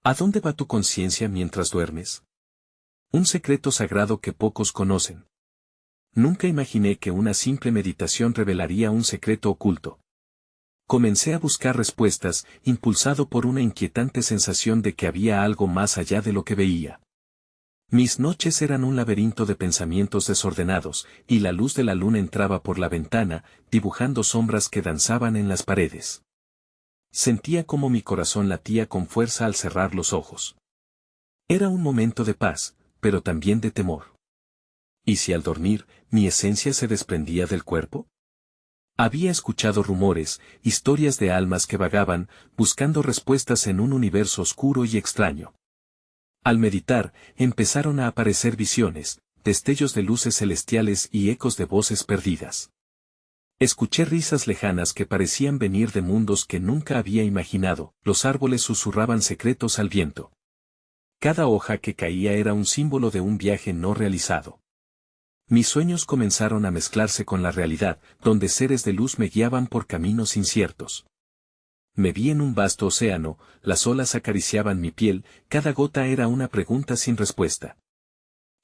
¿A dónde va tu conciencia mientras duermes? Un secreto sagrado que pocos conocen. Nunca imaginé que una simple meditación revelaría un secreto oculto. Comencé a buscar respuestas, impulsado por una inquietante sensación de que había algo más allá de lo que veía. Mis noches eran un laberinto de pensamientos desordenados, y la luz de la luna entraba por la ventana, dibujando sombras que danzaban en las paredes. Sentía como mi corazón latía con fuerza al cerrar los ojos. Era un momento de paz, pero también de temor. ¿Y si al dormir, mi esencia se desprendía del cuerpo? Había escuchado rumores, historias de almas que vagaban, buscando respuestas en un universo oscuro y extraño. Al meditar, empezaron a aparecer visiones, destellos de luces celestiales y ecos de voces perdidas. Escuché risas lejanas que parecían venir de mundos que nunca había imaginado, los árboles susurraban secretos al viento. Cada hoja que caía era un símbolo de un viaje no realizado. Mis sueños comenzaron a mezclarse con la realidad, donde seres de luz me guiaban por caminos inciertos. Me vi en un vasto océano, las olas acariciaban mi piel, cada gota era una pregunta sin respuesta.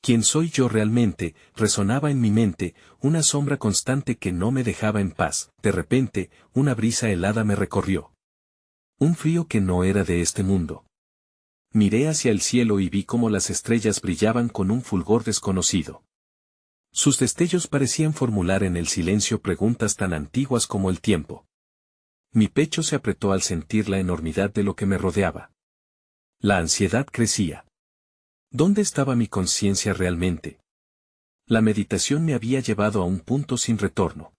¿Quién soy yo realmente? Resonaba en mi mente, una sombra constante que no me dejaba en paz. De repente, una brisa helada me recorrió. Un frío que no era de este mundo. Miré hacia el cielo y vi cómo las estrellas brillaban con un fulgor desconocido. Sus destellos parecían formular en el silencio preguntas tan antiguas como el tiempo. Mi pecho se apretó al sentir la enormidad de lo que me rodeaba. La ansiedad crecía. ¿Dónde estaba mi conciencia realmente? La meditación me había llevado a un punto sin retorno.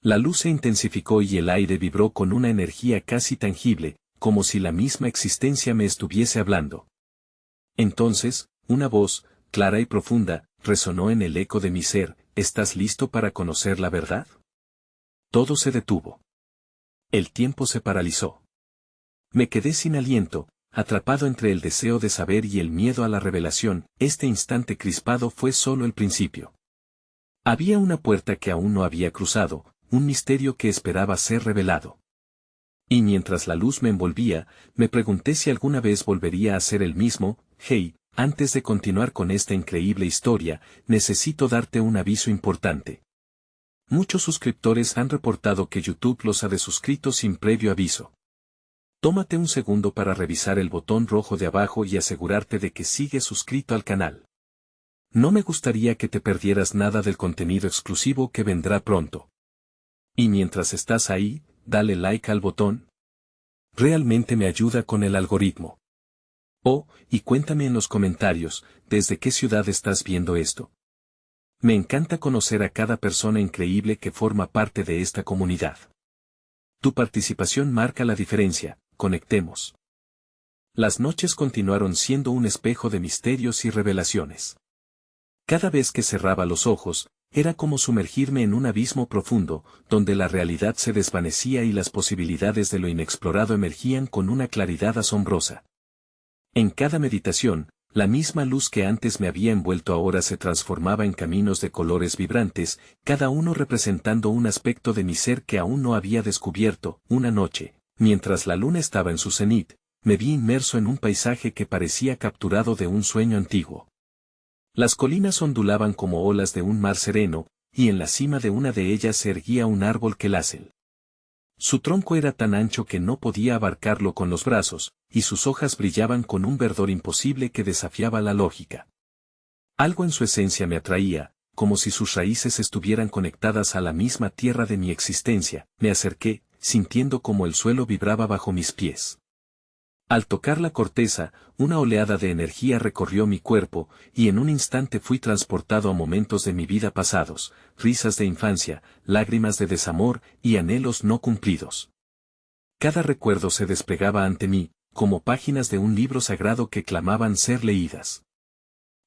La luz se intensificó y el aire vibró con una energía casi tangible, como si la misma existencia me estuviese hablando. Entonces, una voz, clara y profunda, resonó en el eco de mi ser: ¿estás listo para conocer la verdad? Todo se detuvo. El tiempo se paralizó. Me quedé sin aliento, atrapado entre el deseo de saber y el miedo a la revelación. Este instante crispado fue solo el principio. Había una puerta que aún no había cruzado, un misterio que esperaba ser revelado. Y mientras la luz me envolvía, me pregunté si alguna vez volvería a ser el mismo. Hey, antes de continuar con esta increíble historia, necesito darte un aviso importante. Muchos suscriptores han reportado que YouTube los ha desuscrito sin previo aviso. Tómate un segundo para revisar el botón rojo de abajo y asegurarte de que sigues suscrito al canal. No me gustaría que te perdieras nada del contenido exclusivo que vendrá pronto. Y mientras estás ahí, dale like al botón. Realmente me ayuda con el algoritmo. Oh, y cuéntame en los comentarios, ¿desde qué ciudad estás viendo esto? Me encanta conocer a cada persona increíble que forma parte de esta comunidad. Tu participación marca la diferencia. Conectemos. Las noches continuaron siendo un espejo de misterios y revelaciones. Cada vez que cerraba los ojos, era como sumergirme en un abismo profundo, donde la realidad se desvanecía y las posibilidades de lo inexplorado emergían con una claridad asombrosa. En cada meditación, la misma luz que antes me había envuelto ahora se transformaba en caminos de colores vibrantes, cada uno representando un aspecto de mi ser que aún no había descubierto. Una noche, mientras la luna estaba en su cenit, me vi inmerso en un paisaje que parecía capturado de un sueño antiguo. Las colinas ondulaban como olas de un mar sereno, y en la cima de una de ellas se erguía un árbol quelácel. Su tronco era tan ancho que no podía abarcarlo con los brazos, y sus hojas brillaban con un verdor imposible que desafiaba la lógica. Algo en su esencia me atraía, como si sus raíces estuvieran conectadas a la misma tierra de mi existencia. Me acerqué, sintiendo como el suelo vibraba bajo mis pies. Al tocar la corteza, una oleada de energía recorrió mi cuerpo, y en un instante fui transportado a momentos de mi vida pasados, risas de infancia, lágrimas de desamor y anhelos no cumplidos. Cada recuerdo se desplegaba ante mí, como páginas de un libro sagrado que clamaban ser leídas.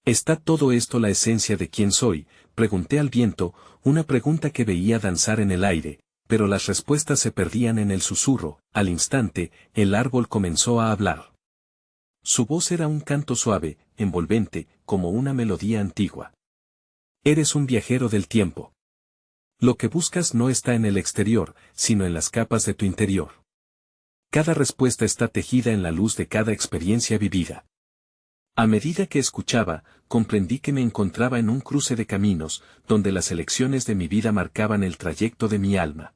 ¿Está todo esto la esencia de quién soy?, pregunté al viento, una pregunta que veía danzar en el aire, pero las respuestas se perdían en el susurro. Al instante, el árbol comenzó a hablar. Su voz era un canto suave, envolvente, como una melodía antigua. Eres un viajero del tiempo. Lo que buscas no está en el exterior, sino en las capas de tu interior. Cada respuesta está tejida en la luz de cada experiencia vivida. A medida que escuchaba, comprendí que me encontraba en un cruce de caminos, donde las elecciones de mi vida marcaban el trayecto de mi alma.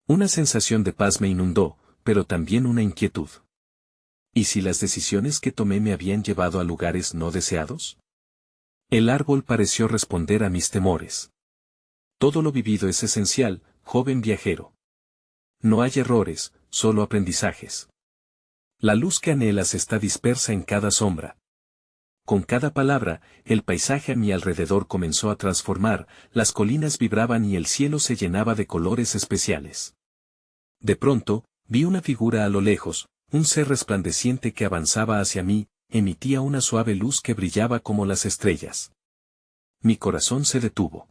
Una sensación de paz me inundó, pero también una inquietud. ¿Y si las decisiones que tomé me habían llevado a lugares no deseados? El árbol pareció responder a mis temores. Todo lo vivido es esencial, joven viajero. No hay errores, solo aprendizajes. La luz que anhelas está dispersa en cada sombra. Con cada palabra, el paisaje a mi alrededor comenzó a transformar, las colinas vibraban y el cielo se llenaba de colores especiales. De pronto, vi una figura a lo lejos, un ser resplandeciente que avanzaba hacia mí, emitía una suave luz que brillaba como las estrellas. Mi corazón se detuvo.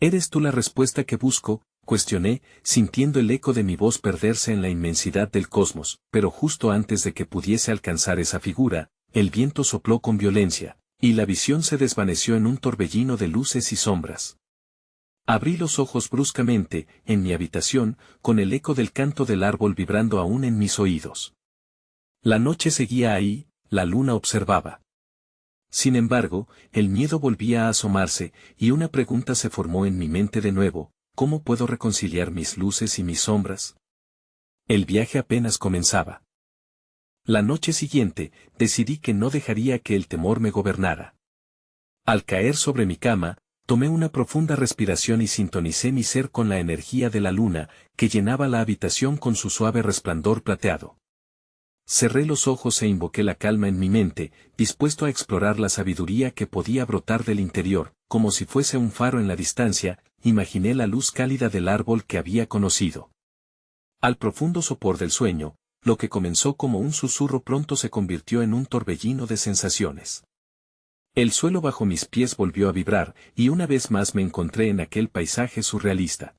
¿Eres tú la respuesta que busco?, cuestioné, sintiendo el eco de mi voz perderse en la inmensidad del cosmos, pero justo antes de que pudiese alcanzar esa figura, el viento sopló con violencia, y la visión se desvaneció en un torbellino de luces y sombras. Abrí los ojos bruscamente, en mi habitación, con el eco del canto del árbol vibrando aún en mis oídos. La noche seguía ahí, la luna observaba. Sin embargo, el miedo volvía a asomarse, y una pregunta se formó en mi mente de nuevo: ¿cómo puedo reconciliar mis luces y mis sombras? El viaje apenas comenzaba. La noche siguiente, decidí que no dejaría que el temor me gobernara. Al caer sobre mi cama, tomé una profunda respiración y sintonicé mi ser con la energía de la luna, que llenaba la habitación con su suave resplandor plateado. Cerré los ojos e invoqué la calma en mi mente, dispuesto a explorar la sabiduría que podía brotar del interior, como si fuese un faro en la distancia. Imaginé la luz cálida del árbol que había conocido. Al profundo sopor del sueño, lo que comenzó como un susurro pronto se convirtió en un torbellino de sensaciones. El suelo bajo mis pies volvió a vibrar, y una vez más me encontré en aquel paisaje surrealista.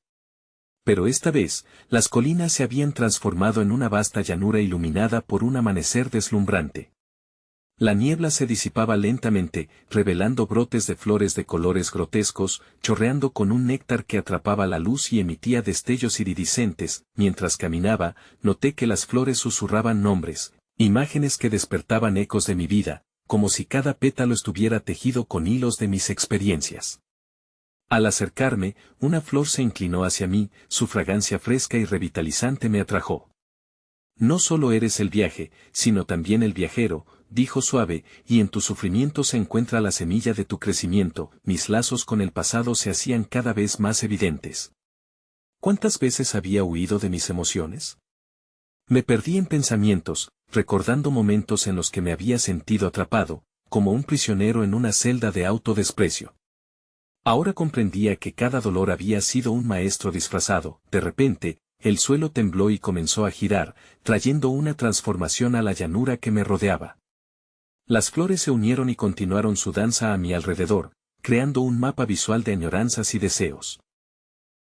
Pero esta vez, las colinas se habían transformado en una vasta llanura iluminada por un amanecer deslumbrante. La niebla se disipaba lentamente, revelando brotes de flores de colores grotescos, chorreando con un néctar que atrapaba la luz y emitía destellos iridiscentes. Mientras caminaba, noté que las flores susurraban nombres, imágenes que despertaban ecos de mi vida, como si cada pétalo estuviera tejido con hilos de mis experiencias. Al acercarme, una flor se inclinó hacia mí, su fragancia fresca y revitalizante me atrajo. No solo eres el viaje, sino también el viajero, dijo suave, y en tu sufrimiento se encuentra la semilla de tu crecimiento. Mis lazos con el pasado se hacían cada vez más evidentes. ¿Cuántas veces había huido de mis emociones? Me perdí en pensamientos, recordando momentos en los que me había sentido atrapado, como un prisionero en una celda de autodesprecio. Ahora comprendía que cada dolor había sido un maestro disfrazado. De repente, el suelo tembló y comenzó a girar, trayendo una transformación a la llanura que me rodeaba. Las flores se unieron y continuaron su danza a mi alrededor, creando un mapa visual de añoranzas y deseos.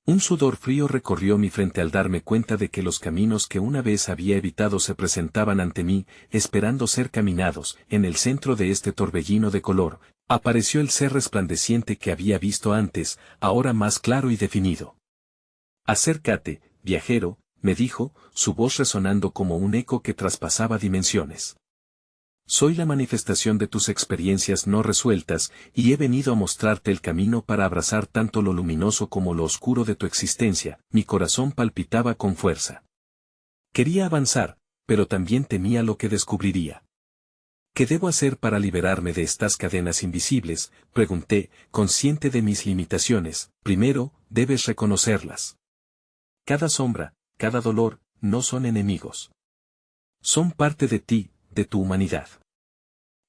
Un sudor frío recorrió mi frente al darme cuenta de que los caminos que una vez había evitado se presentaban ante mí, esperando ser caminados. En el centro de este torbellino de color, apareció el ser resplandeciente que había visto antes, ahora más claro y definido. Acércate, viajero, me dijo, su voz resonando como un eco que traspasaba dimensiones. Soy la manifestación de tus experiencias no resueltas, y he venido a mostrarte el camino para abrazar tanto lo luminoso como lo oscuro de tu existencia. Mi corazón palpitaba con fuerza. Quería avanzar, pero también temía lo que descubriría. ¿Qué debo hacer para liberarme de estas cadenas invisibles?, pregunté, consciente de mis limitaciones. Primero, debes reconocerlas. Cada sombra, cada dolor, no son enemigos. Son parte de ti, de tu humanidad.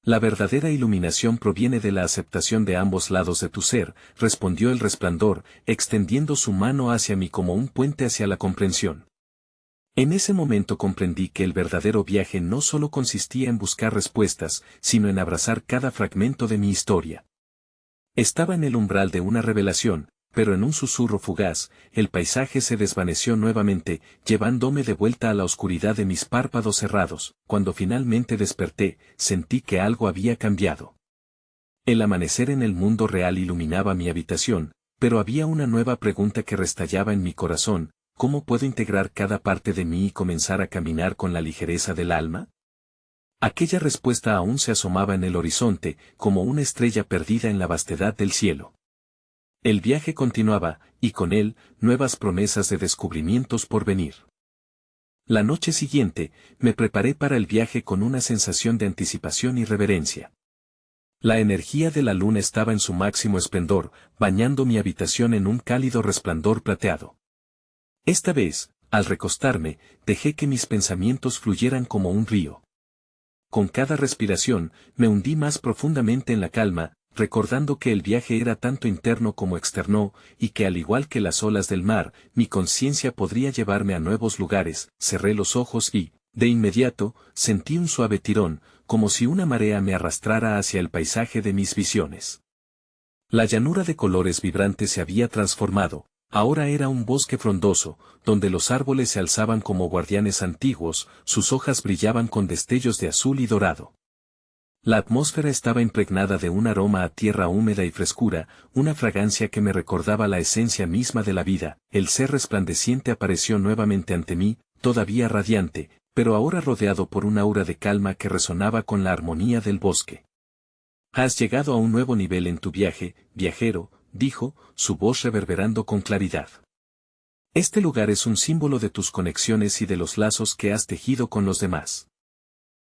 La verdadera iluminación proviene de la aceptación de ambos lados de tu ser, respondió el resplandor, extendiendo su mano hacia mí como un puente hacia la comprensión. En ese momento comprendí que el verdadero viaje no solo consistía en buscar respuestas, sino en abrazar cada fragmento de mi historia. Estaba en el umbral de una revelación, pero en un susurro fugaz, el paisaje se desvaneció nuevamente, llevándome de vuelta a la oscuridad de mis párpados cerrados. Cuando finalmente desperté, sentí que algo había cambiado. El amanecer en el mundo real iluminaba mi habitación, pero había una nueva pregunta que restallaba en mi corazón: ¿cómo puedo integrar cada parte de mí y comenzar a caminar con la ligereza del alma? Aquella respuesta aún se asomaba en el horizonte, como una estrella perdida en la vastedad del cielo. El viaje continuaba, y con él, nuevas promesas de descubrimientos por venir. La noche siguiente, me preparé para el viaje con una sensación de anticipación y reverencia. La energía de la luna estaba en su máximo esplendor, bañando mi habitación en un cálido resplandor plateado. Esta vez, al recostarme, dejé que mis pensamientos fluyeran como un río. Con cada respiración, me hundí más profundamente en la calma, recordando que el viaje era tanto interno como externo, y que al igual que las olas del mar, mi conciencia podría llevarme a nuevos lugares. Cerré los ojos y, de inmediato, sentí un suave tirón, como si una marea me arrastrara hacia el paisaje de mis visiones. La llanura de colores vibrantes se había transformado. Ahora era un bosque frondoso, donde los árboles se alzaban como guardianes antiguos, sus hojas brillaban con destellos de azul y dorado. La atmósfera estaba impregnada de un aroma a tierra húmeda y frescura, una fragancia que me recordaba la esencia misma de la vida. El ser resplandeciente apareció nuevamente ante mí, todavía radiante, pero ahora rodeado por un aura de calma que resonaba con la armonía del bosque. Has llegado a un nuevo nivel en tu viaje, viajero, dijo, su voz reverberando con claridad. Este lugar es un símbolo de tus conexiones y de los lazos que has tejido con los demás.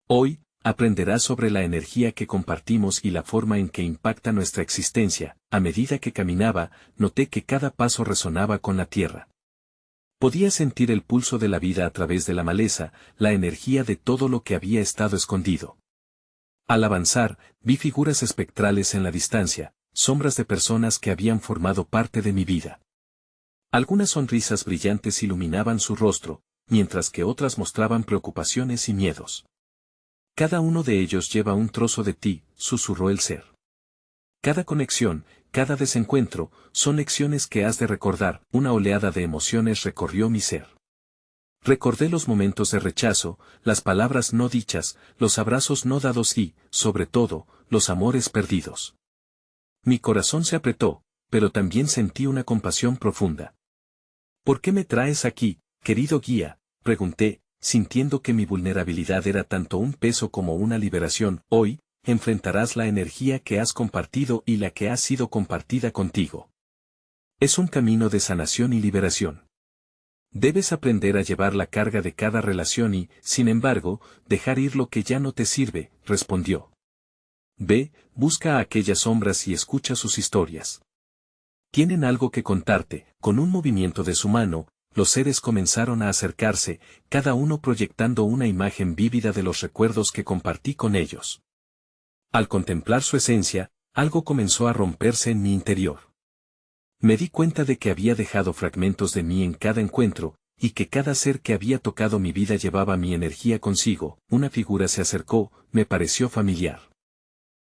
Hoy, aprenderás sobre la energía que compartimos y la forma en que impacta nuestra existencia. A medida que caminaba, noté que cada paso resonaba con la tierra. Podía sentir el pulso de la vida a través de la maleza, la energía de todo lo que había estado escondido. Al avanzar, vi figuras espectrales en la distancia, sombras de personas que habían formado parte de mi vida. Algunas sonrisas brillantes iluminaban su rostro, mientras que otras mostraban preocupaciones y miedos. Cada uno de ellos lleva un trozo de ti, susurró el ser. Cada conexión, cada desencuentro, son lecciones que has de recordar. Una oleada de emociones recorrió mi ser. Recordé los momentos de rechazo, las palabras no dichas, los abrazos no dados y, sobre todo, los amores perdidos. Mi corazón se apretó, pero también sentí una compasión profunda. ¿Por qué me traes aquí, querido guía?, pregunté, sintiendo que mi vulnerabilidad era tanto un peso como una liberación. Hoy, enfrentarás la energía que has compartido y la que ha sido compartida contigo. Es un camino de sanación y liberación. Debes aprender a llevar la carga de cada relación y, sin embargo, dejar ir lo que ya no te sirve, respondió. Ve, busca a aquellas sombras y escucha sus historias. Tienen algo que contarte. Con un movimiento de su mano, los seres comenzaron a acercarse, cada uno proyectando una imagen vívida de los recuerdos que compartí con ellos. Al contemplar su esencia, algo comenzó a romperse en mi interior. Me di cuenta de que había dejado fragmentos de mí en cada encuentro, y que cada ser que había tocado mi vida llevaba mi energía consigo. Una figura se acercó, me pareció familiar.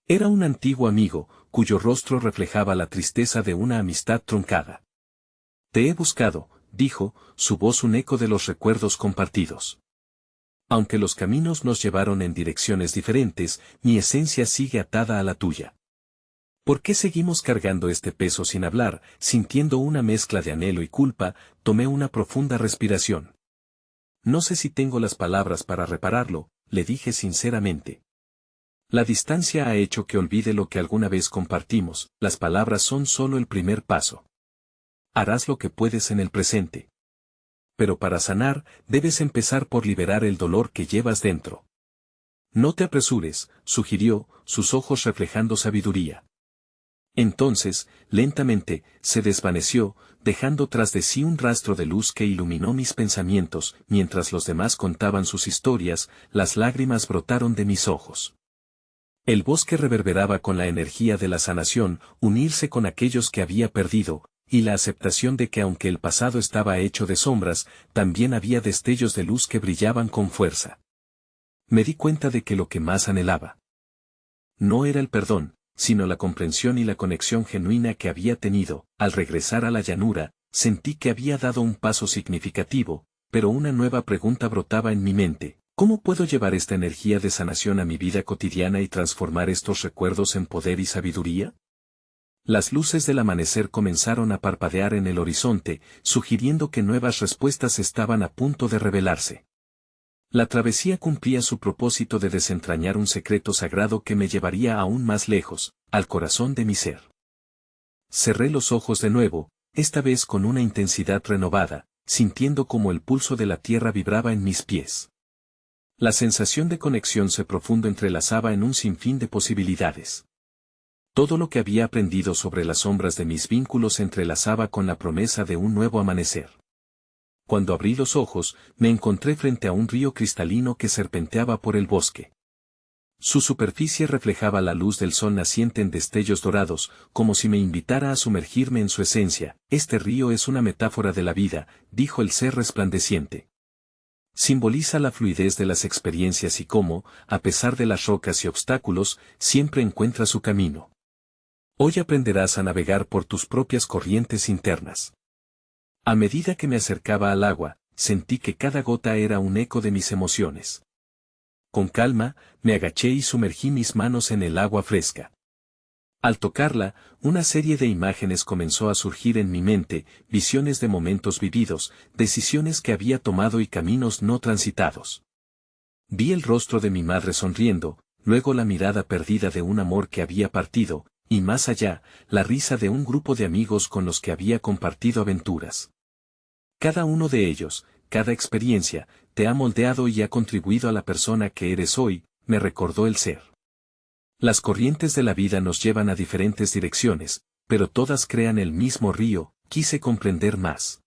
Era un antiguo amigo, cuyo rostro reflejaba la tristeza de una amistad truncada. Te he buscado, dijo, su voz un eco de los recuerdos compartidos. Aunque los caminos nos llevaron en direcciones diferentes, mi esencia sigue atada a la tuya. ¿Por qué seguimos cargando este peso sin hablar? Sintiendo una mezcla de anhelo y culpa, tomé una profunda respiración. No sé si tengo las palabras para repararlo, le dije sinceramente. La distancia ha hecho que olvide lo que alguna vez compartimos, las palabras son solo el primer paso. Harás lo que puedes en el presente. Pero para sanar, debes empezar por liberar el dolor que llevas dentro. No te apresures, sugirió, sus ojos reflejando sabiduría. Entonces, lentamente, se desvaneció, dejando tras de sí un rastro de luz que iluminó mis pensamientos. Mientras los demás contaban sus historias, las lágrimas brotaron de mis ojos. El bosque reverberaba con la energía de la sanación, unirse con aquellos que había perdido, y la aceptación de que aunque el pasado estaba hecho de sombras, también había destellos de luz que brillaban con fuerza. Me di cuenta de que lo que más anhelaba no era el perdón, sino la comprensión y la conexión genuina que había tenido. Al regresar a la llanura, sentí que había dado un paso significativo, pero una nueva pregunta brotaba en mi mente. ¿Cómo puedo llevar esta energía de sanación a mi vida cotidiana y transformar estos recuerdos en poder y sabiduría? Las luces del amanecer comenzaron a parpadear en el horizonte, sugiriendo que nuevas respuestas estaban a punto de revelarse. La travesía cumplía su propósito de desentrañar un secreto sagrado que me llevaría aún más lejos, al corazón de mi ser. Cerré los ojos de nuevo, esta vez con una intensidad renovada, sintiendo como el pulso de la tierra vibraba en mis pies. La sensación de conexión se profundo entrelazaba en un sinfín de posibilidades. Todo lo que había aprendido sobre las sombras de mis vínculos se entrelazaba con la promesa de un nuevo amanecer. Cuando abrí los ojos, me encontré frente a un río cristalino que serpenteaba por el bosque. Su superficie reflejaba la luz del sol naciente en destellos dorados, como si me invitara a sumergirme en su esencia. Este río es una metáfora de la vida, dijo el ser resplandeciente. Simboliza la fluidez de las experiencias y cómo, a pesar de las rocas y obstáculos, siempre encuentra su camino. Hoy aprenderás a navegar por tus propias corrientes internas. A medida que me acercaba al agua, sentí que cada gota era un eco de mis emociones. Con calma, me agaché y sumergí mis manos en el agua fresca. Al tocarla, una serie de imágenes comenzó a surgir en mi mente, visiones de momentos vividos, decisiones que había tomado y caminos no transitados. Vi el rostro de mi madre sonriendo, luego la mirada perdida de un amor que había partido, y más allá, la risa de un grupo de amigos con los que había compartido aventuras. Cada uno de ellos, cada experiencia, te ha moldeado y ha contribuido a la persona que eres hoy, me recordó el ser. Las corrientes de la vida nos llevan a diferentes direcciones, pero todas crean el mismo río, quise comprender más.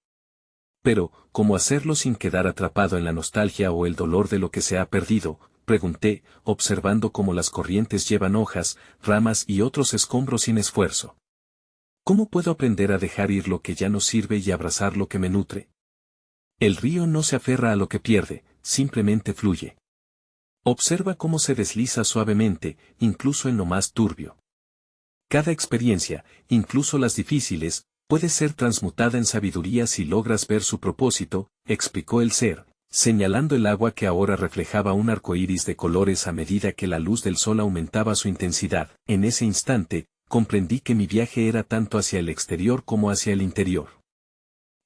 Pero, ¿cómo hacerlo sin quedar atrapado en la nostalgia o el dolor de lo que se ha perdido?, pregunté, observando cómo las corrientes llevan hojas, ramas y otros escombros sin esfuerzo. ¿Cómo puedo aprender a dejar ir lo que ya no sirve y abrazar lo que me nutre? El río no se aferra a lo que pierde, simplemente fluye. Observa cómo se desliza suavemente, incluso en lo más turbio. Cada experiencia, incluso las difíciles, puede ser transmutada en sabiduría si logras ver su propósito, explicó el ser, señalando el agua que ahora reflejaba un arco iris de colores a medida que la luz del sol aumentaba su intensidad. En ese instante, comprendí que mi viaje era tanto hacia el exterior como hacia el interior.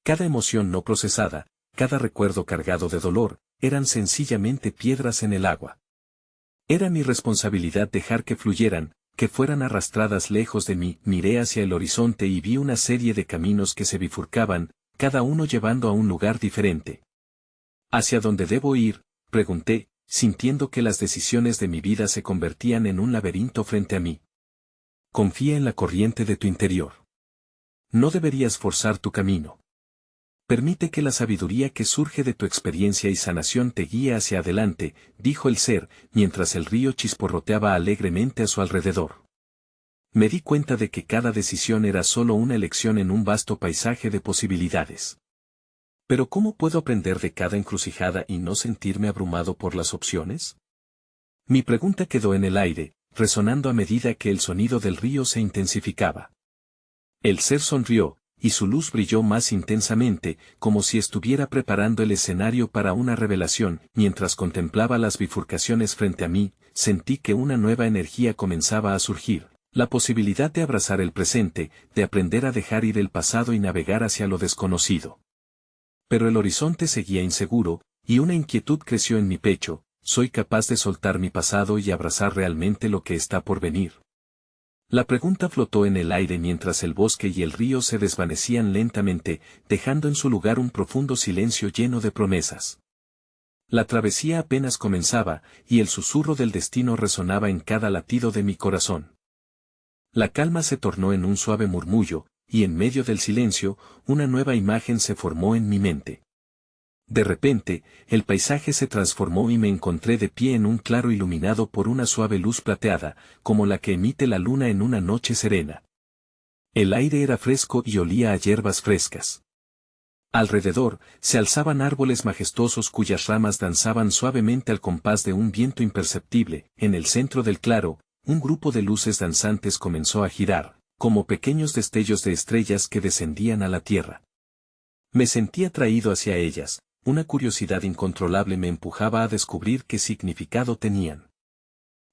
Cada emoción no procesada, cada recuerdo cargado de dolor, eran sencillamente piedras en el agua. Era mi responsabilidad dejar que fluyeran, que fueran arrastradas lejos de mí. Miré hacia el horizonte y vi una serie de caminos que se bifurcaban, cada uno llevando a un lugar diferente. ¿Hacia dónde debo ir?, pregunté, sintiendo que las decisiones de mi vida se convertían en un laberinto frente a mí. Confía en la corriente de tu interior. No deberías forzar tu camino. Permite que la sabiduría que surge de tu experiencia y sanación te guíe hacia adelante, dijo el ser, mientras el río chisporroteaba alegremente a su alrededor. Me di cuenta de que cada decisión era solo una elección en un vasto paisaje de posibilidades. Pero ¿cómo puedo aprender de cada encrucijada y no sentirme abrumado por las opciones? Mi pregunta quedó en el aire, resonando a medida que el sonido del río se intensificaba. El ser sonrió, y su luz brilló más intensamente, como si estuviera preparando el escenario para una revelación. Mientras contemplaba las bifurcaciones frente a mí, sentí que una nueva energía comenzaba a surgir, la posibilidad de abrazar el presente, de aprender a dejar ir el pasado y navegar hacia lo desconocido. Pero el horizonte seguía inseguro, y una inquietud creció en mi pecho: ¿soy capaz de soltar mi pasado y abrazar realmente lo que está por venir? La pregunta flotó en el aire mientras el bosque y el río se desvanecían lentamente, dejando en su lugar un profundo silencio lleno de promesas. La travesía apenas comenzaba, y el susurro del destino resonaba en cada latido de mi corazón. La calma se tornó en un suave murmullo, y en medio del silencio, una nueva imagen se formó en mi mente. De repente, el paisaje se transformó y me encontré de pie en un claro iluminado por una suave luz plateada, como la que emite la luna en una noche serena. El aire era fresco y olía a hierbas frescas. Alrededor, se alzaban árboles majestuosos cuyas ramas danzaban suavemente al compás de un viento imperceptible. En el centro del claro, un grupo de luces danzantes comenzó a girar, como pequeños destellos de estrellas que descendían a la tierra. Me sentí atraído hacia ellas. Una curiosidad incontrolable me empujaba a descubrir qué significado tenían.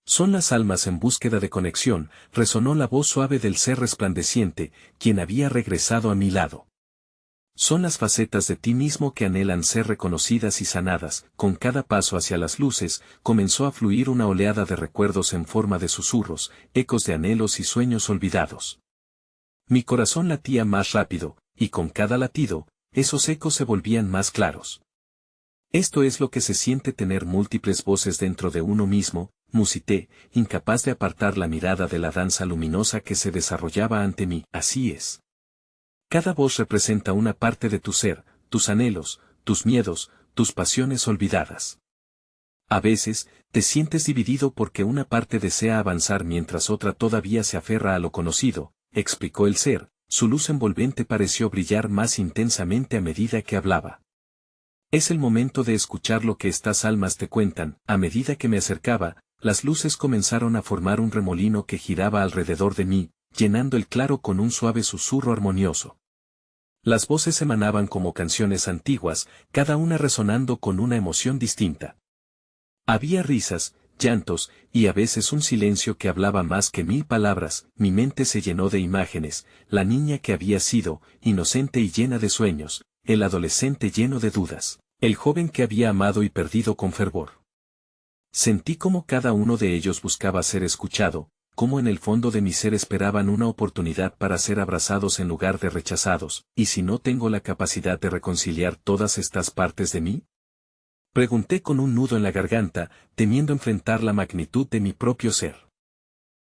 Son las almas en búsqueda de conexión, resonó la voz suave del ser resplandeciente, quien había regresado a mi lado. Son las facetas de ti mismo que anhelan ser reconocidas y sanadas. Con cada paso hacia las luces, comenzó a fluir una oleada de recuerdos en forma de susurros, ecos de anhelos y sueños olvidados. Mi corazón latía más rápido, y con cada latido, esos ecos se volvían más claros. Esto es lo que se siente tener múltiples voces dentro de uno mismo, musité, incapaz de apartar la mirada de la danza luminosa que se desarrollaba ante mí. Así es. Cada voz representa una parte de tu ser, tus anhelos, tus miedos, tus pasiones olvidadas. A veces, te sientes dividido porque una parte desea avanzar mientras otra todavía se aferra a lo conocido, explicó el ser. Su luz envolvente pareció brillar más intensamente a medida que hablaba. Es el momento de escuchar lo que estas almas te cuentan. A medida que me acercaba, las luces comenzaron a formar un remolino que giraba alrededor de mí, llenando el claro con un suave susurro armonioso. Las voces emanaban como canciones antiguas, cada una resonando con una emoción distinta. Había risas, llantos, y a veces un silencio que hablaba más que 1000 palabras. Mi mente se llenó de imágenes, la niña que había sido, inocente y llena de sueños, el adolescente lleno de dudas, el joven que había amado y perdido con fervor. Sentí como cada uno de ellos buscaba ser escuchado, como en el fondo de mi ser esperaban una oportunidad para ser abrazados en lugar de rechazados. ¿Y si no tengo la capacidad de reconciliar todas estas partes de mí? Pregunté con un nudo en la garganta, temiendo enfrentar la magnitud de mi propio ser.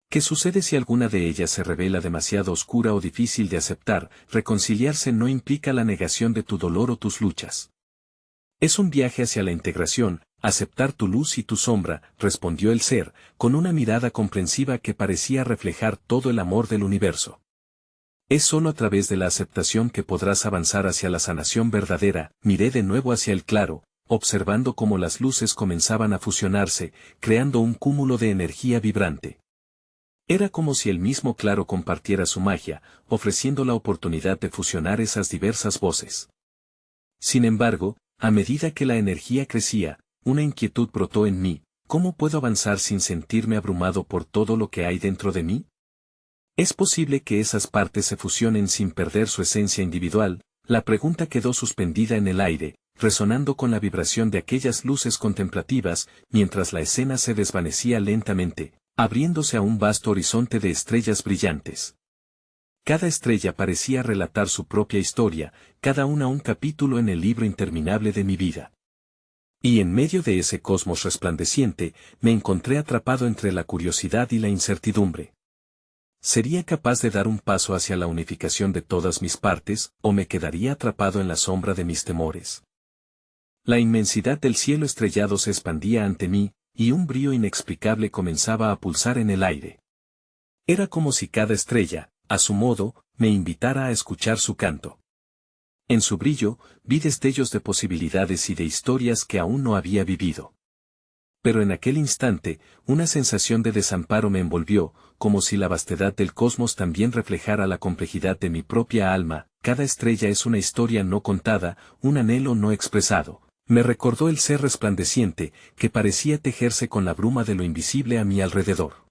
¿Qué sucede si alguna de ellas se revela demasiado oscura o difícil de aceptar? Reconciliarse no implica la negación de tu dolor o tus luchas. Es un viaje hacia la integración, aceptar tu luz y tu sombra, respondió el ser, con una mirada comprensiva que parecía reflejar todo el amor del universo. Es solo a través de la aceptación que podrás avanzar hacia la sanación verdadera. Miré de nuevo hacia el claro, observando cómo las luces comenzaban a fusionarse, creando un cúmulo de energía vibrante. Era como si el mismo claro compartiera su magia, ofreciendo la oportunidad de fusionar esas diversas voces. Sin embargo, a medida que la energía crecía, una inquietud brotó en mí. ¿Cómo puedo avanzar sin sentirme abrumado por todo lo que hay dentro de mí? ¿Es posible que esas partes se fusionen sin perder su esencia individual? La pregunta quedó suspendida en el aire, resonando con la vibración de aquellas luces contemplativas, mientras la escena se desvanecía lentamente, abriéndose a un vasto horizonte de estrellas brillantes. Cada estrella parecía relatar su propia historia, cada una un capítulo en el libro interminable de mi vida. Y en medio de ese cosmos resplandeciente, me encontré atrapado entre la curiosidad y la incertidumbre. ¿Sería capaz de dar un paso hacia la unificación de todas mis partes, o me quedaría atrapado en la sombra de mis temores? La inmensidad del cielo estrellado se expandía ante mí, y un brío inexplicable comenzaba a pulsar en el aire. Era como si cada estrella, a su modo, me invitara a escuchar su canto. En su brillo, vi destellos de posibilidades y de historias que aún no había vivido. Pero en aquel instante, una sensación de desamparo me envolvió, como si la vastedad del cosmos también reflejara la complejidad de mi propia alma. Cada estrella es una historia no contada, un anhelo no expresado. Me recordó el ser resplandeciente, que parecía tejerse con la bruma de lo invisible a mi alrededor.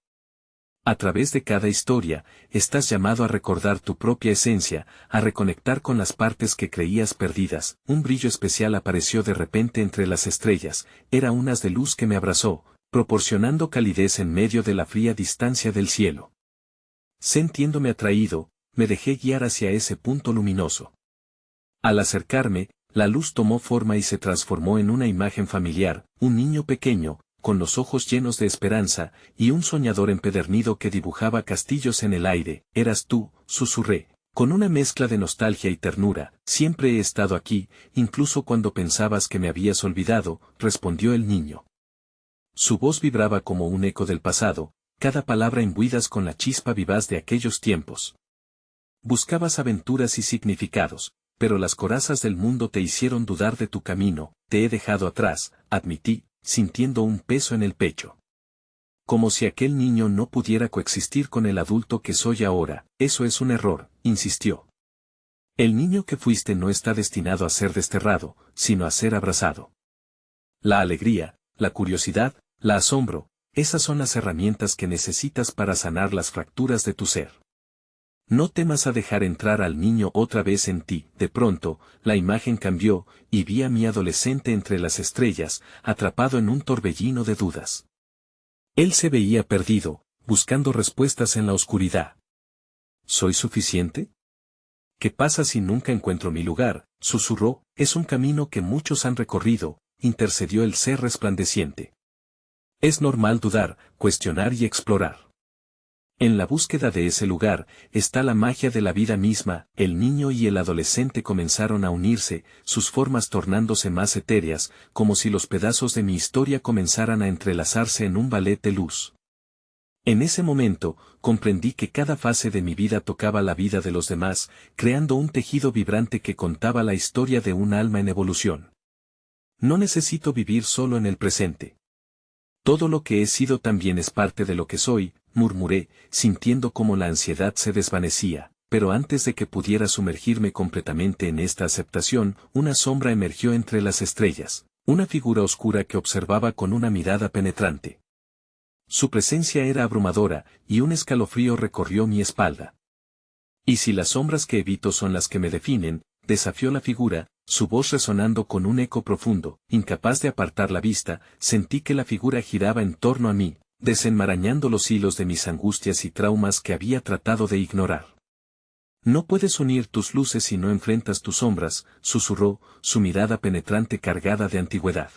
A través de cada historia, estás llamado a recordar tu propia esencia, a reconectar con las partes que creías perdidas. Un brillo especial apareció de repente entre las estrellas, era un haz de luz que me abrazó, proporcionando calidez en medio de la fría distancia del cielo. Sintiéndome atraído, me dejé guiar hacia ese punto luminoso. Al acercarme, la luz tomó forma y se transformó en una imagen familiar, un niño pequeño, con los ojos llenos de esperanza, y un soñador empedernido que dibujaba castillos en el aire. Eras tú, susurré, con una mezcla de nostalgia y ternura. Siempre he estado aquí, incluso cuando pensabas que me habías olvidado, respondió el niño. Su voz vibraba como un eco del pasado, cada palabra imbuidas con la chispa vivaz de aquellos tiempos. Buscabas aventuras y significados, pero las corazas del mundo te hicieron dudar de tu camino. Te he dejado atrás, admití, sintiendo un peso en el pecho. Como si aquel niño no pudiera coexistir con el adulto que soy ahora. Eso es un error, insistió. El niño que fuiste no está destinado a ser desterrado, sino a ser abrazado. La alegría, la curiosidad, la asombro, esas son las herramientas que necesitas para sanar las fracturas de tu ser. No temas a dejar entrar al niño otra vez en ti. De pronto, la imagen cambió, y vi a mi adolescente entre las estrellas, atrapado en un torbellino de dudas. Él se veía perdido, buscando respuestas en la oscuridad. ¿Soy suficiente? ¿Qué pasa si nunca encuentro mi lugar?, susurró. Es un camino que muchos han recorrido, intercedió el ser resplandeciente. Es normal dudar, cuestionar y explorar. En la búsqueda de ese lugar, está la magia de la vida misma. El niño y el adolescente comenzaron a unirse, sus formas tornándose más etéreas, como si los pedazos de mi historia comenzaran a entrelazarse en un ballet de luz. En ese momento, comprendí que cada fase de mi vida tocaba la vida de los demás, creando un tejido vibrante que contaba la historia de un alma en evolución. No necesito vivir solo en el presente. Todo lo que he sido también es parte de lo que soy, murmuré, sintiendo cómo la ansiedad se desvanecía, pero antes de que pudiera sumergirme completamente en esta aceptación, una sombra emergió entre las estrellas, una figura oscura que observaba con una mirada penetrante. Su presencia era abrumadora, y un escalofrío recorrió mi espalda. ¿Y si las sombras que evito son las que me definen?, desafió la figura, su voz resonando con un eco profundo. Incapaz de apartar la vista, sentí que la figura giraba en torno a mí, desenmarañando los hilos de mis angustias y traumas que había tratado de ignorar. No puedes unir tus luces si no enfrentas tus sombras, susurró, su mirada penetrante cargada de antigüedad.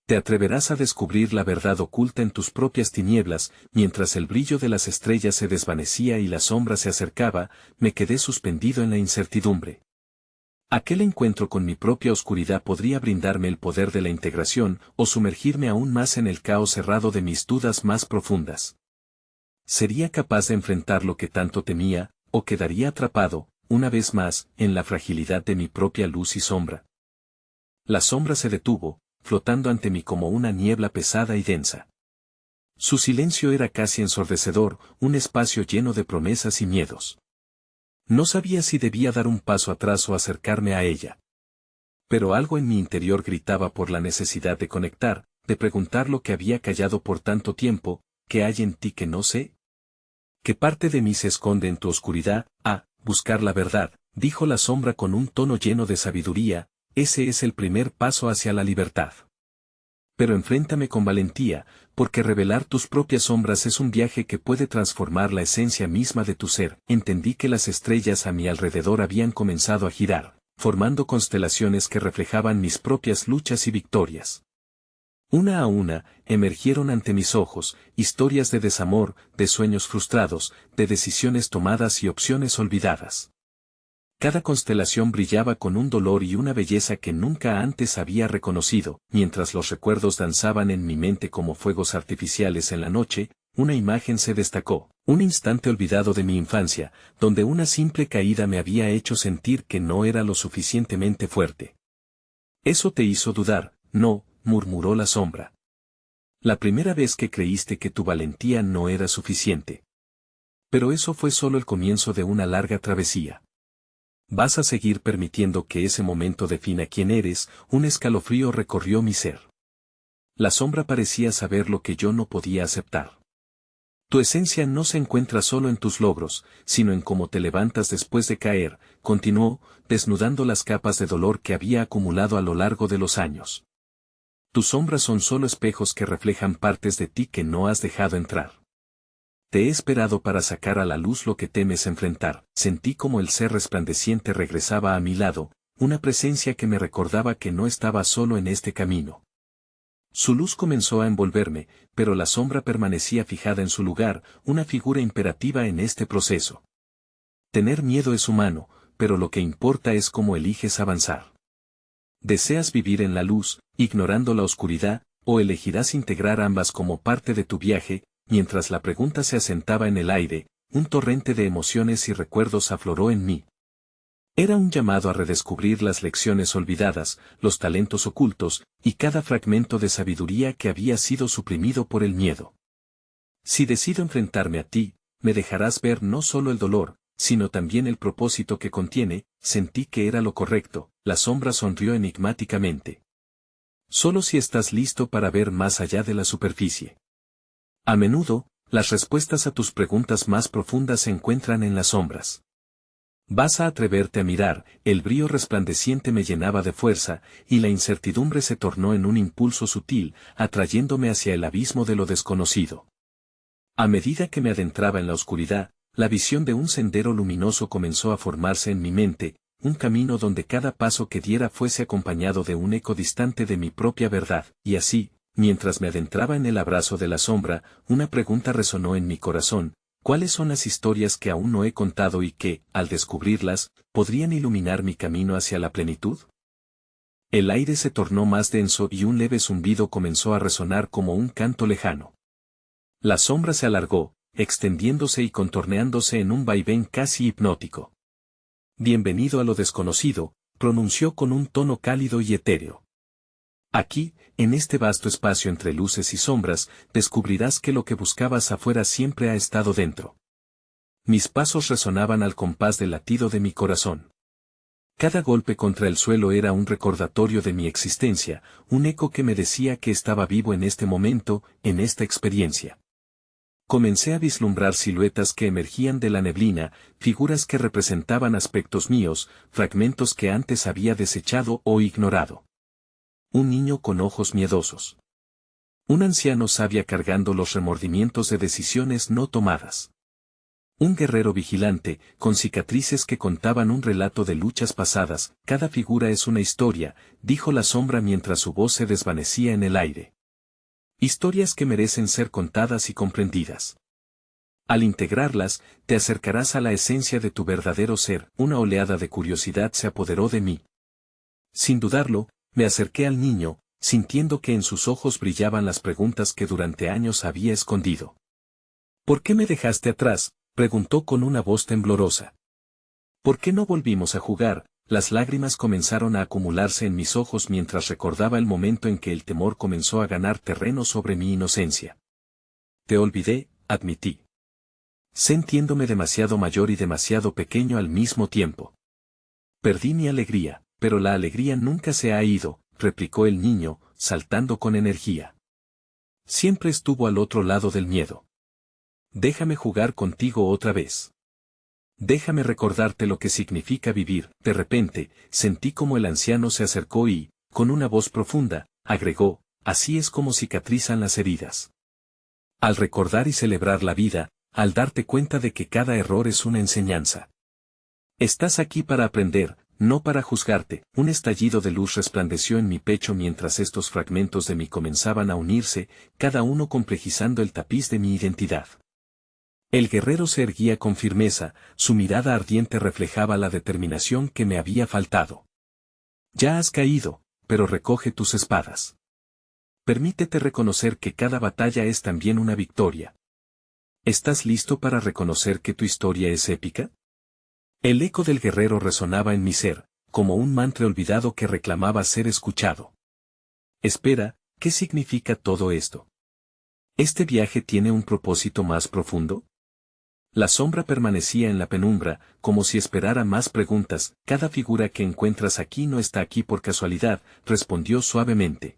Te atreverás a descubrir la verdad oculta en tus propias tinieblas. Mientras el brillo de las estrellas se desvanecía y la sombra se acercaba, me quedé suspendido en la incertidumbre. Aquel encuentro con mi propia oscuridad podría brindarme el poder de la integración, o sumergirme aún más en el caos cerrado de mis dudas más profundas. ¿Sería capaz de enfrentar lo que tanto temía, o quedaría atrapado, una vez más, en la fragilidad de mi propia luz y sombra? La sombra se detuvo, flotando ante mí como una niebla pesada y densa. Su silencio era casi ensordecedor, un espacio lleno de promesas y miedos. No sabía si debía dar un paso atrás o acercarme a ella. Pero algo en mi interior gritaba por la necesidad de conectar, de preguntar lo que había callado por tanto tiempo. ¿Qué hay en ti que no sé? ¿Qué parte de mí se esconde en tu oscuridad? Buscar la verdad, dijo la sombra con un tono lleno de sabiduría. Ese es el primer paso hacia la libertad. Pero enfréntame con valentía, porque revelar tus propias sombras es un viaje que puede transformar la esencia misma de tu ser. Entendí que las estrellas a mi alrededor habían comenzado a girar, formando constelaciones que reflejaban mis propias luchas y victorias. Una a una, emergieron ante mis ojos, historias de desamor, de sueños frustrados, de decisiones tomadas y opciones olvidadas. Cada constelación brillaba con un dolor y una belleza que nunca antes había reconocido. Mientras los recuerdos danzaban en mi mente como fuegos artificiales en la noche, una imagen se destacó, un instante olvidado de mi infancia, donde una simple caída me había hecho sentir que no era lo suficientemente fuerte. Eso te hizo dudar, no, murmuró la sombra. La primera vez que creíste que tu valentía no era suficiente. Pero eso fue solo el comienzo de una larga travesía. Vas a seguir permitiendo que ese momento defina quién eres. Un escalofrío recorrió mi ser. La sombra parecía saber lo que yo no podía aceptar. Tu esencia no se encuentra solo en tus logros, sino en cómo te levantas después de caer, continuó, desnudando las capas de dolor que había acumulado a lo largo de los años. Tus sombras son solo espejos que reflejan partes de ti que no has dejado entrar. Te he esperado para sacar a la luz lo que temes enfrentar. Sentí como el ser resplandeciente regresaba a mi lado, una presencia que me recordaba que no estaba solo en este camino. Su luz comenzó a envolverme, pero la sombra permanecía fijada en su lugar, una figura imperativa en este proceso. Tener miedo es humano, pero lo que importa es cómo eliges avanzar. ¿Deseas vivir en la luz, ignorando la oscuridad, o elegirás integrar ambas como parte de tu viaje? Mientras la pregunta se asentaba en el aire, un torrente de emociones y recuerdos afloró en mí. Era un llamado a redescubrir las lecciones olvidadas, los talentos ocultos, y cada fragmento de sabiduría que había sido suprimido por el miedo. Si decido enfrentarme a ti, me dejarás ver no solo el dolor, sino también el propósito que contiene. Sentí que era lo correcto. La sombra sonrió enigmáticamente. Solo si estás listo para ver más allá de la superficie. A menudo, las respuestas a tus preguntas más profundas se encuentran en las sombras. Vas a atreverte a mirar, el brillo resplandeciente me llenaba de fuerza, y la incertidumbre se tornó en un impulso sutil, atrayéndome hacia el abismo de lo desconocido. A medida que me adentraba en la oscuridad, la visión de un sendero luminoso comenzó a formarse en mi mente, un camino donde cada paso que diera fuese acompañado de un eco distante de mi propia verdad, y así, mientras me adentraba en el abrazo de la sombra, una pregunta resonó en mi corazón: ¿cuáles son las historias que aún no he contado y que, al descubrirlas, podrían iluminar mi camino hacia la plenitud? El aire se tornó más denso y un leve zumbido comenzó a resonar como un canto lejano. La sombra se alargó, extendiéndose y contorneándose en un vaivén casi hipnótico. Bienvenido a lo desconocido, pronunció con un tono cálido y etéreo. Aquí, en este vasto espacio entre luces y sombras, descubrirás que lo que buscabas afuera siempre ha estado dentro. Mis pasos resonaban al compás del latido de mi corazón. Cada golpe contra el suelo era un recordatorio de mi existencia, un eco que me decía que estaba vivo en este momento, en esta experiencia. Comencé a vislumbrar siluetas que emergían de la neblina, figuras que representaban aspectos míos, fragmentos que antes había desechado o ignorado. Un niño con ojos miedosos. Un anciano sabio cargando los remordimientos de decisiones no tomadas. Un guerrero vigilante, con cicatrices que contaban un relato de luchas pasadas. Cada figura es una historia, dijo la sombra mientras su voz se desvanecía en el aire. Historias que merecen ser contadas y comprendidas. Al integrarlas, te acercarás a la esencia de tu verdadero ser. Una oleada de curiosidad se apoderó de mí. Sin dudarlo, me acerqué al niño, sintiendo que en sus ojos brillaban las preguntas que durante años había escondido. ¿Por qué me dejaste atrás?, preguntó con una voz temblorosa. ¿Por qué no volvimos a jugar? Las lágrimas comenzaron a acumularse en mis ojos mientras recordaba el momento en que el temor comenzó a ganar terreno sobre mi inocencia. Te olvidé, admití. Sintiéndome demasiado mayor y demasiado pequeño al mismo tiempo. Perdí mi alegría, pero la alegría nunca se ha ido, replicó el niño, saltando con energía. Siempre estuvo al otro lado del miedo. Déjame jugar contigo otra vez. Déjame recordarte lo que significa vivir. De repente, sentí como el anciano se acercó y, con una voz profunda, agregó: así es como cicatrizan las heridas. Al recordar y celebrar la vida, al darte cuenta de que cada error es una enseñanza. Estás aquí para aprender, no para juzgarte. Un estallido de luz resplandeció en mi pecho mientras estos fragmentos de mí comenzaban a unirse, cada uno complejizando el tapiz de mi identidad. El guerrero se erguía con firmeza, su mirada ardiente reflejaba la determinación que me había faltado. Ya has caído, pero recoge tus espadas. Permítete reconocer que cada batalla es también una victoria. ¿Estás listo para reconocer que tu historia es épica? El eco del guerrero resonaba en mi ser, como un mantra olvidado que reclamaba ser escuchado. Espera, ¿qué significa todo esto? ¿Este viaje tiene un propósito más profundo? La sombra permanecía en la penumbra, como si esperara más preguntas. Cada figura que encuentras aquí no está aquí por casualidad, respondió suavemente.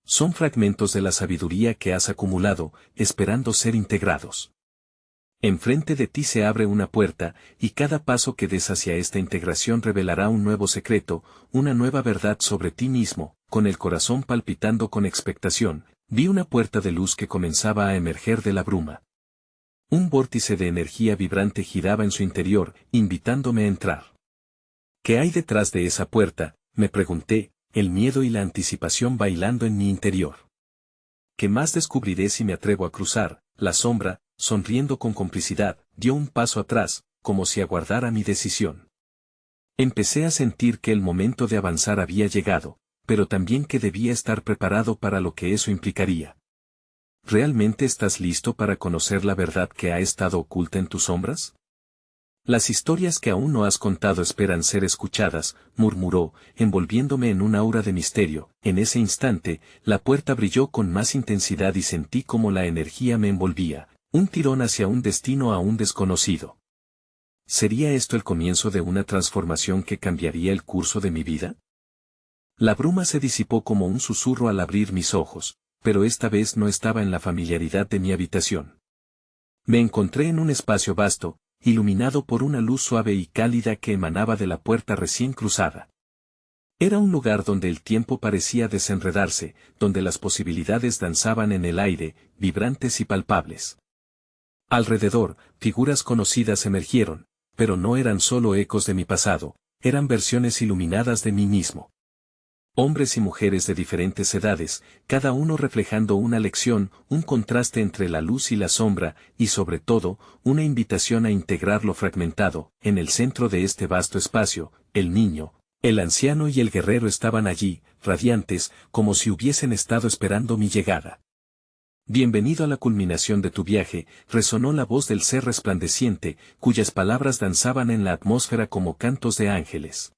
Son fragmentos de la sabiduría que has acumulado, esperando ser integrados. Enfrente de ti se abre una puerta, y cada paso que des hacia esta integración revelará un nuevo secreto, una nueva verdad sobre ti mismo. Con el corazón palpitando con expectación, vi una puerta de luz que comenzaba a emerger de la bruma. Un vórtice de energía vibrante giraba en su interior, invitándome a entrar. ¿Qué hay detrás de esa puerta?, me pregunté, el miedo y la anticipación bailando en mi interior. ¿Qué más descubriré si me atrevo a cruzar? La sombra, sonriendo con complicidad, dio un paso atrás, como si aguardara mi decisión. Empecé a sentir que el momento de avanzar había llegado, pero también que debía estar preparado para lo que eso implicaría. ¿Realmente estás listo para conocer la verdad que ha estado oculta en tus sombras? Las historias que aún no has contado esperan ser escuchadas, murmuró, envolviéndome en un aura de misterio. En ese instante, la puerta brilló con más intensidad y sentí como la energía me envolvía, un tirón hacia un destino aún desconocido. ¿Sería esto el comienzo de una transformación que cambiaría el curso de mi vida? La bruma se disipó como un susurro al abrir mis ojos. pero esta vez no estaba en la familiaridad de mi habitación. Me encontré en un espacio vasto, iluminado por una luz suave y cálida que emanaba de la puerta recién cruzada. Era un lugar donde el tiempo parecía desenredarse, donde las posibilidades danzaban en el aire, vibrantes y palpables. Alrededor, figuras conocidas emergieron, pero no eran solo ecos de mi pasado, eran versiones iluminadas de mí mismo. Hombres y mujeres de diferentes edades, cada uno reflejando una lección, un contraste entre la luz y la sombra, y sobre todo, una invitación a integrar lo fragmentado. En el centro de este vasto espacio, el niño, el anciano y el guerrero estaban allí, radiantes, como si hubiesen estado esperando mi llegada. Bienvenido a la culminación de tu viaje, resonó la voz del ser resplandeciente, cuyas palabras danzaban en la atmósfera como cantos de ángeles.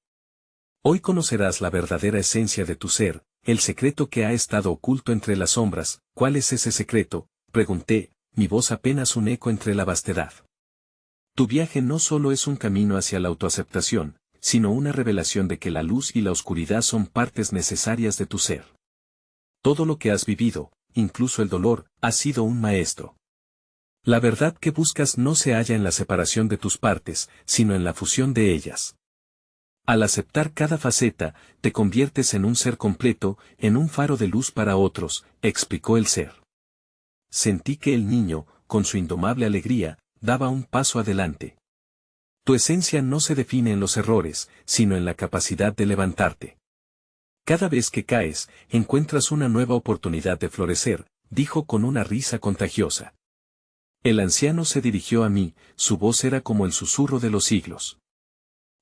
Hoy conocerás la verdadera esencia de tu ser, el secreto que ha estado oculto entre las sombras. ¿Cuál es ese secreto?, pregunté, mi voz apenas un eco entre la vastedad. Tu viaje no solo es un camino hacia la autoaceptación, sino una revelación de que la luz y la oscuridad son partes necesarias de tu ser. Todo lo que has vivido, incluso el dolor, ha sido un maestro. La verdad que buscas no se halla en la separación de tus partes, sino en la fusión de ellas. Al aceptar cada faceta, te conviertes en un ser completo, en un faro de luz para otros, explicó el ser. Sentí que el niño, con su indomable alegría, daba un paso adelante. Tu esencia no se define en los errores, sino en la capacidad de levantarte. Cada vez que caes, encuentras una nueva oportunidad de florecer, dijo con una risa contagiosa. El anciano se dirigió a mí, su voz era como el susurro de los siglos.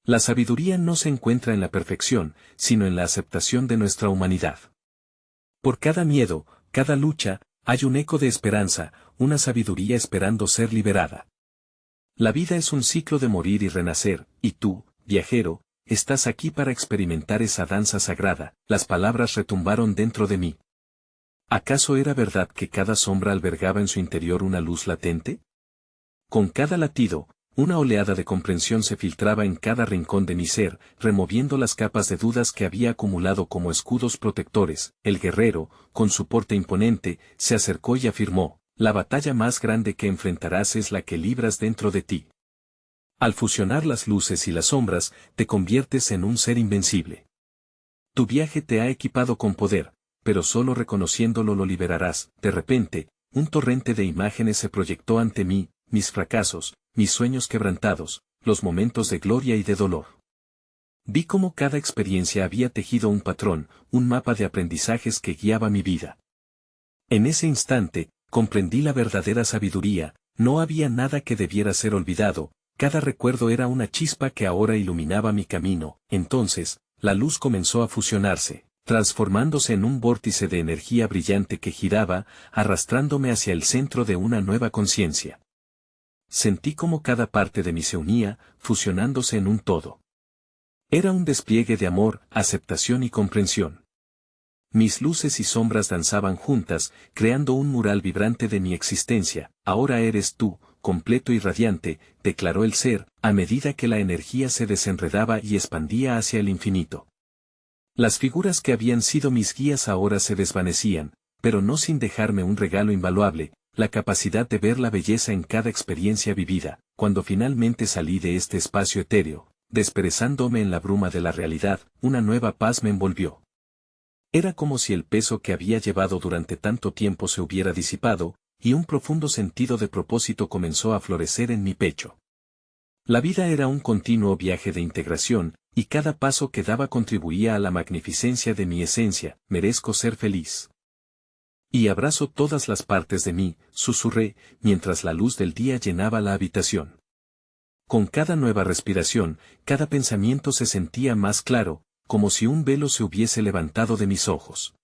La sabiduría no se encuentra en la perfección, sino en la aceptación de nuestra humanidad. Por cada miedo, cada lucha, hay un eco de esperanza, una sabiduría esperando ser liberada. La vida es un ciclo de morir y renacer, y tú, viajero, estás aquí para experimentar esa danza sagrada. Las palabras retumbaron dentro de mí. ¿Acaso era verdad que cada sombra albergaba en su interior una luz latente? Con cada latido, una oleada de comprensión se filtraba en cada rincón de mi ser, removiendo las capas de dudas que había acumulado como escudos protectores. El guerrero, con su porte imponente, se acercó y afirmó, la batalla más grande que enfrentarás es la que libras dentro de ti. Al fusionar las luces y las sombras, te conviertes en un ser invencible. Tu viaje te ha equipado con poder, pero solo reconociéndolo lo liberarás. De repente, un torrente de imágenes se proyectó ante mí, mis fracasos, mis sueños quebrantados, los momentos de gloria y de dolor. Vi cómo cada experiencia había tejido un patrón, un mapa de aprendizajes que guiaba mi vida. En ese instante, comprendí la verdadera sabiduría, no había nada que debiera ser olvidado, cada recuerdo era una chispa que ahora iluminaba mi camino. Entonces, la luz comenzó a fusionarse, transformándose en un vórtice de energía brillante que giraba, arrastrándome hacia el centro de una nueva conciencia. Sentí como cada parte de mí se unía, fusionándose en un todo. Era un despliegue de amor, aceptación y comprensión. Mis luces y sombras danzaban juntas, creando un mural vibrante de mi existencia. Ahora eres tú, completo y radiante, declaró el ser, a medida que la energía se desenredaba y expandía hacia el infinito. Las figuras que habían sido mis guías ahora se desvanecían, pero no sin dejarme un regalo invaluable, la capacidad de ver la belleza en cada experiencia vivida. Cuando finalmente salí de este espacio etéreo, desperezándome en la bruma de la realidad, una nueva paz me envolvió. Era como si el peso que había llevado durante tanto tiempo se hubiera disipado, y un profundo sentido de propósito comenzó a florecer en mi pecho. La vida era un continuo viaje de integración, y cada paso que daba contribuía a la magnificencia de mi esencia. Merezco ser feliz. Y abrazo todas las partes de mí, susurré, mientras la luz del día llenaba la habitación. Con cada nueva respiración, cada pensamiento se sentía más claro, como si un velo se hubiese levantado de mis ojos.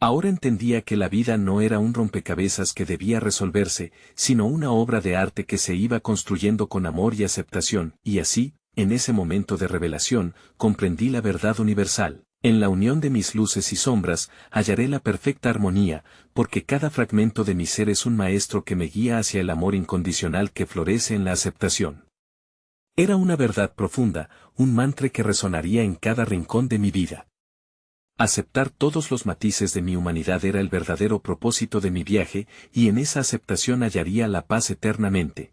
Ahora entendía que la vida no era un rompecabezas que debía resolverse, sino una obra de arte que se iba construyendo con amor y aceptación, y así, en ese momento de revelación, comprendí la verdad universal. En la unión de mis luces y sombras, hallaré la perfecta armonía, porque cada fragmento de mi ser es un maestro que me guía hacia el amor incondicional que florece en la aceptación. Era una verdad profunda, un mantra que resonaría en cada rincón de mi vida. Aceptar todos los matices de mi humanidad era el verdadero propósito de mi viaje, y en esa aceptación hallaría la paz eternamente.